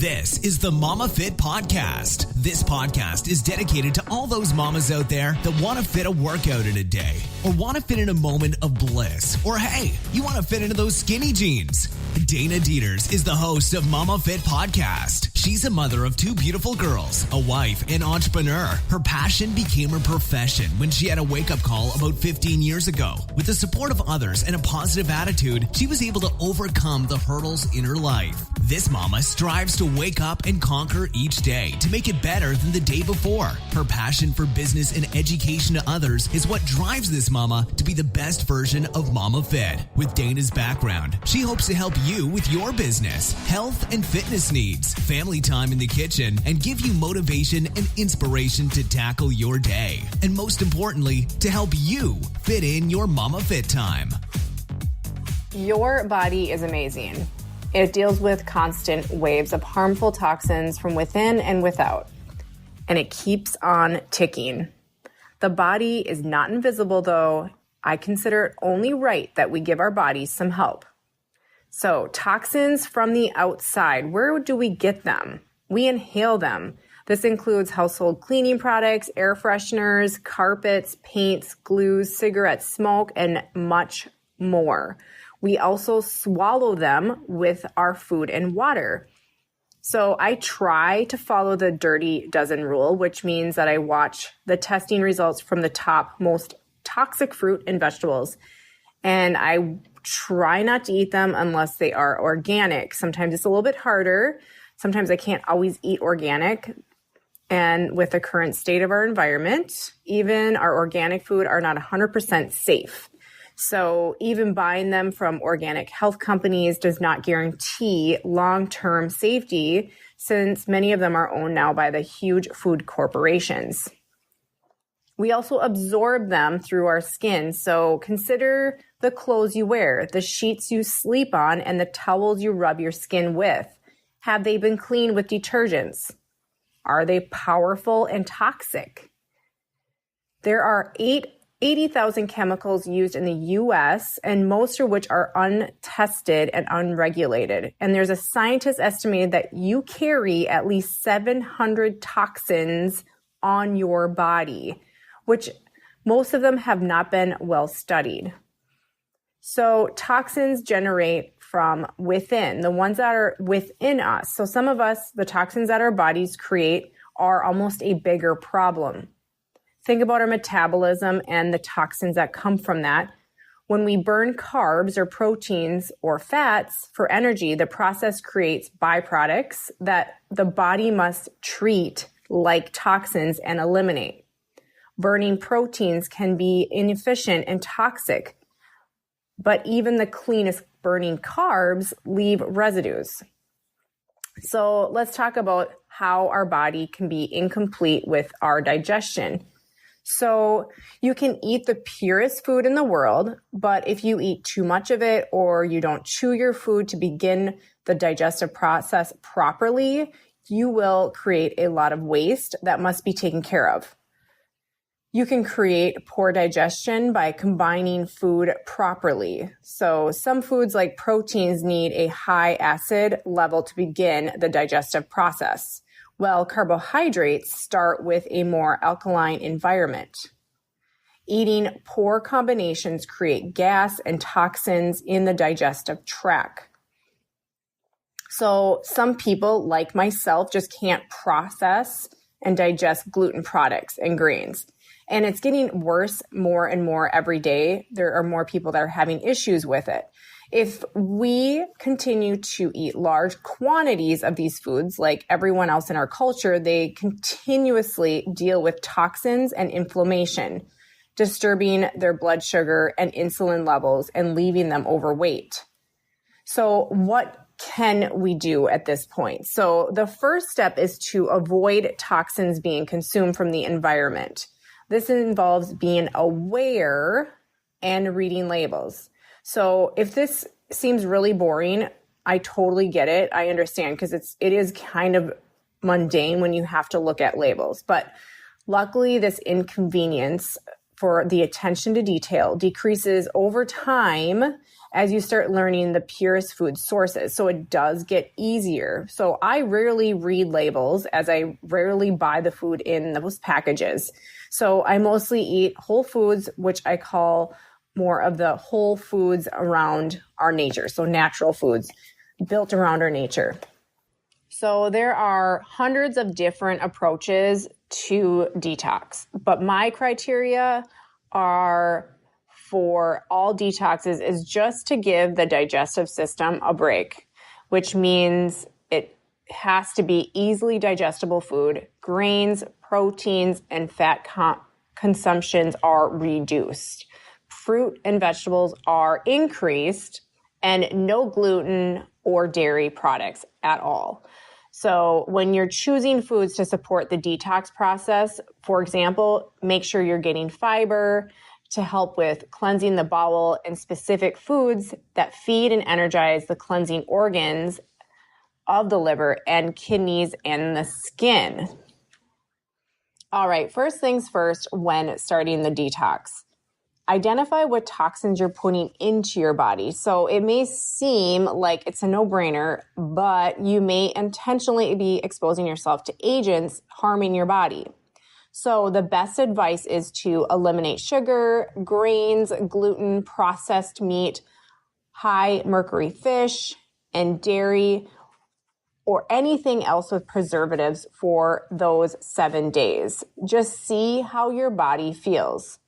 This is the Momma Fit Podcast. This podcast is dedicated to all those mamas out there that want to fit a workout in a day, or want to fit in a moment of bliss, or hey, you want to fit into those skinny jeans. Dana Dieters is the host of Momma Fit Podcast. She's a mother of two beautiful girls, a wife, and entrepreneur. Her passion became her profession when she had a wake-up call about 15 years ago. With the support of others and a positive attitude, she was able to overcome the hurdles in her life. This mama strives to wake up and conquer each day to make it better than the day before. Her passion for business and education to others is what drives this mama to be the best version of Momma Fit. With Dana's background, she hopes to help you with your business, health and fitness needs, family time in the kitchen, and give you motivation and inspiration to tackle your day. And most importantly, to help you fit in your Momma Fit time. Your body is amazing. It deals with constant waves of harmful toxins from within and without, and it keeps on ticking. The body is not invisible, though. I consider it only right that we give our bodies some help. So, toxins from the outside, where do we get them? We inhale them. This includes household cleaning products, air fresheners, carpets, paints, glues, cigarette smoke, and much more. We also swallow them with our food and water. So I try to follow the dirty dozen rule, which means that I watch the testing results from the top most toxic fruit and vegetables. And I try not to eat them unless they are organic. Sometimes it's a little bit harder. Sometimes I can't always eat organic. And with the current state of our environment, even our organic food are not 100% safe. So even buying them from organic health companies does not guarantee long-term safety, since many of them are owned now by the huge food corporations. We also absorb them through our skin. So consider the clothes you wear, the sheets you sleep on, and the towels you rub your skin with. Have they been cleaned with detergents? Are they powerful and toxic? There are 80,000 chemicals used in the U.S., and most of which are untested and unregulated. And there's a scientist estimated that you carry at least 700 toxins on your body, which most of them have not been well studied. So toxins generate from within, the ones that are within us. So some of us, the toxins that our bodies create are almost a bigger problem. Think about our metabolism and the toxins that come from that. When we burn carbs or proteins or fats for energy, the process creates byproducts that the body must treat like toxins and eliminate. Burning proteins can be inefficient and toxic, but even the cleanest burning carbs leave residues. So let's talk about how our body can be incomplete with our digestion. So you can eat the purest food in the world, but if you eat too much of it or you don't chew your food to begin the digestive process properly, you will create a lot of waste that must be taken care of. You can create poor digestion by combining food properly. So some foods like proteins need a high acid level to begin the digestive process, while carbohydrates start with a more alkaline environment. Eating poor combinations create gas and toxins in the digestive tract. So some people, like myself, just can't process and digest gluten products and grains. And it's getting worse more and more every day. There are more people that are having issues with it. If we continue to eat large quantities of these foods, like everyone else in our culture, they continuously deal with toxins and inflammation, disturbing their blood sugar and insulin levels and leaving them overweight. So what can we do at this point? So the first step is to avoid toxins being consumed from the environment. This involves being aware and reading labels. So if this seems really boring, I totally get it. I understand, because it is kind of mundane when you have to look at labels. But luckily, this inconvenience for the attention to detail decreases over time as you start learning the purest food sources. So it does get easier. So I rarely read labels, as I rarely buy the food in those packages. So I mostly eat whole foods, which I call more of the whole foods around our nature. So natural foods built around our nature. So there are hundreds of different approaches to detox, but my criteria are for all detoxes is just to give the digestive system a break, which means it has to be easily digestible food. Grains, proteins, and fat consumptions are reduced. Fruit and vegetables are increased, and no gluten or dairy products at all. So when you're choosing foods to support the detox process, for example, make sure you're getting fiber to help with cleansing the bowel and specific foods that feed and energize the cleansing organs of the liver and kidneys and the skin. All right, first things first when starting the detox. Identify what toxins you're putting into your body. So it may seem like it's a no-brainer, but you may intentionally be exposing yourself to agents harming your body. So the best advice is to eliminate sugar, grains, gluten, processed meat, high mercury fish, and dairy, or anything else with preservatives for those 7 days. Just see how your body feels.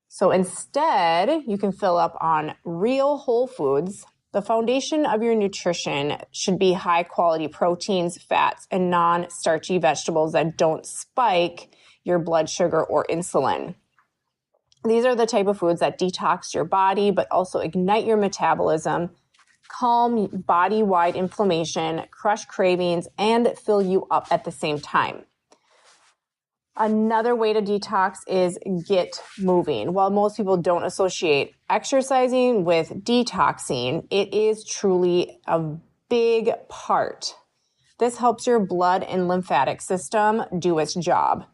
So instead, you can fill up on real whole foods. The foundation of your nutrition should be high quality proteins, fats, and non-starchy vegetables that don't spike your blood sugar or insulin. These are the type of foods that detox your body, but also ignite your metabolism, calm body-wide inflammation, crush cravings, and fill you up at the same time. Another way to detox is get moving. While most people don't associate exercising with detoxing, it is truly a big part. This helps your blood and lymphatic system do its job.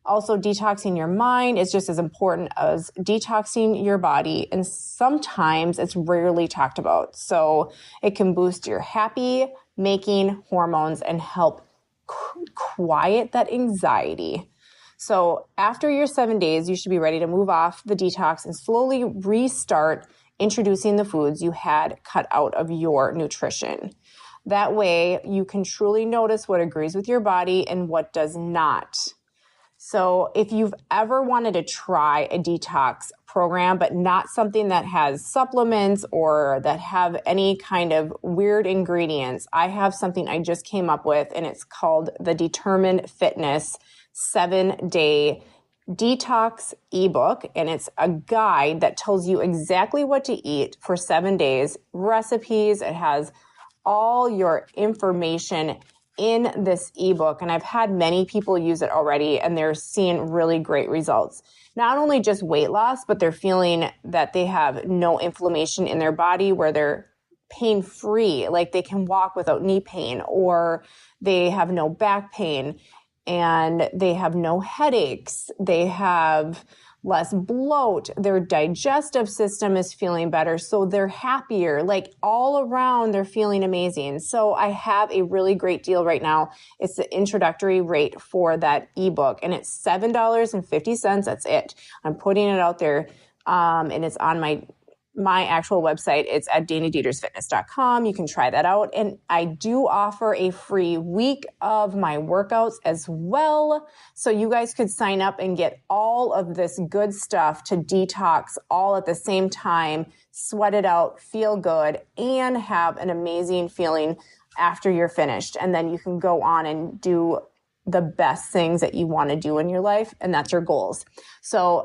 Also, detoxing your mind is just as important as detoxing your body, and sometimes it's rarely talked about. So it can boost your happy-making hormones and help quiet that anxiety. So after your 7 days, you should be ready to move off the detox and slowly restart introducing the foods you had cut out of your nutrition. That way, you can truly notice what agrees with your body and what does not. So if you've ever wanted to try a detox program, but not something that has supplements or that have any kind of weird ingredients, I have something I just came up with, and it's called the Determined Fitness 7-Day Detox ebook. And it's a guide that tells you exactly what to eat for 7 days, recipes. It has all your information in this ebook. And I've had many people use it already, and they're seeing really great results. Not only just weight loss, but they're feeling that they have no inflammation in their body, where they're pain-free, like they can walk without knee pain, or they have no back pain, and they have no headaches. They have less bloat. Their digestive system is feeling better. So they're happier, like all around they're feeling amazing. So I have a really great deal right now. It's the introductory rate for that ebook, and it's $7.50. That's it. I'm putting it out there. And it's on my actual website. It's at danadietersfitness.com. You can try that out. And I do offer a free week of my workouts as well. So you guys could sign up and get all of this good stuff to detox all at the same time, sweat it out, feel good, and have an amazing feeling after you're finished. And then you can go on and do the best things that you want to do in your life. And that's your goals. So,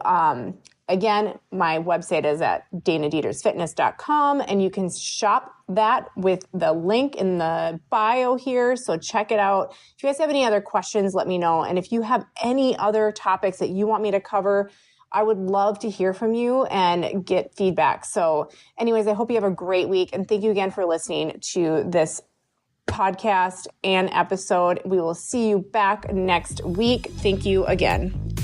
again, my website is at danadietersfitness.com, and you can shop that with the link in the bio here. So check it out. If you guys have any other questions, let me know. And if you have any other topics that you want me to cover, I would love to hear from you and get feedback. So anyways, I hope you have a great week. And thank you again for listening to this podcast and episode. We will see you back next week. Thank you again.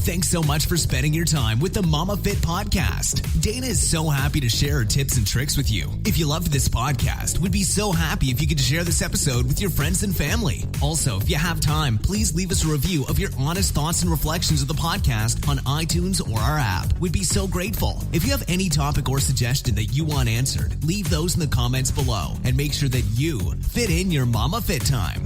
Thanks so much for spending your time with the Momma Fit podcast. Dana is so happy to share her tips and tricks with you. If you loved this podcast, we'd be so happy if you could share this episode with your friends and family. Also, if you have time, please leave us a review of your honest thoughts and reflections of the podcast on iTunes or our app. We'd be so grateful. If you have any topic or suggestion that you want answered, leave those in the comments below and make sure that you fit in your Momma Fit time.